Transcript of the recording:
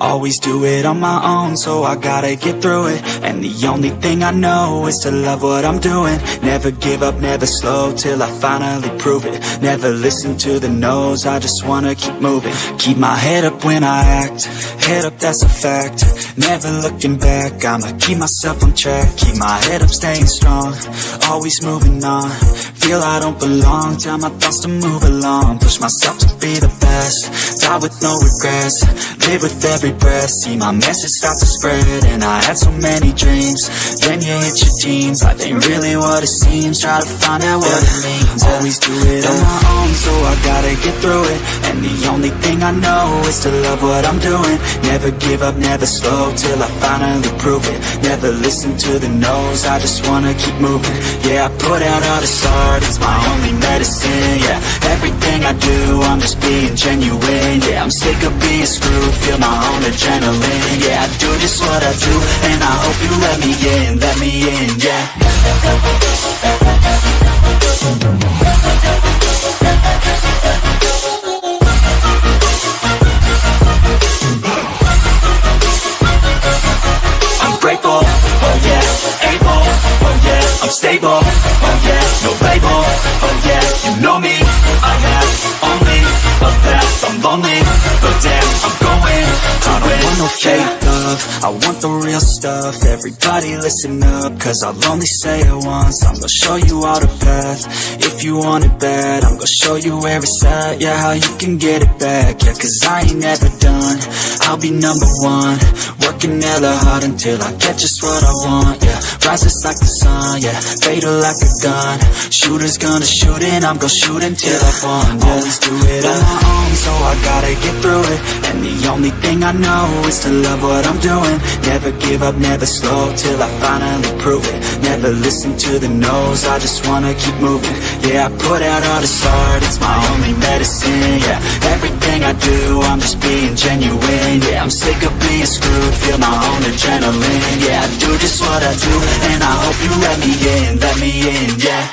Always do it on my own, so I gotta get through it. And the only thing I know is to love what I'm doing. Never give up, never slow, till I finally prove it. Never listen to the no's, I just wanna keep moving. Keep my head up when I act, head up, that's a fact. Never looking back, I'ma keep myself on track. Keep my head up, staying strong, always moving on. Feel I don't belong, tell my thoughts to move along. Push myself to be the best, die with no regrets. Live with every breath, see my message start to spread. And I had so many dreams, then you hit your teens. Life ain't really what it seems, try to find out what it means. Always do it on my own, so I gotta get through it. And the only thing I know is to love what I'm doing. Never give up, never slow, till I finally prove it. Never listen to the no's, I just wanna keep moving. Yeah, I put out all this art, it's my only medicine. Yeah, everything I do, I'm just being genuine. Yeah, I'm sick of being screwed, feel my own adrenaline. Yeah, I do just what I do, and I hope you let me in, yeah. I'm grateful, oh yeah, able, oh yeah, I'm stable, oh yeah, no label, oh yeah, you know me, I have only a path, I'm lonely, but damn, I'm going to win. I don't want no fake love, I want the real stuff. Everybody listen up, cause I'll only say it once. I'm gonna show you all the path, if you want it bad. I'm gonna show you where it's at, yeah, how you can get it back. Yeah, cause I ain't never done, I'll be number one. Working hella hard until I get just what I want, yeah. Rises like the sun, yeah, fatal like a gun. Shooter's gonna shoot and I'm gonna shoot until I won, yeah. Always do it on my own, so I gotta get through it. And the only thing I know is to love what I'm doing. Never give up, never slow, till I finally prove it. Never listen to the no's, I just wanna keep moving. Yeah, I put out all this art, it's my only medicine. Yeah, everything I do, I'm just being genuine. Yeah, I'm sick of being screwed, feel my own adrenaline. Yeah, I do just what I do, and I hope you let me in, yeah.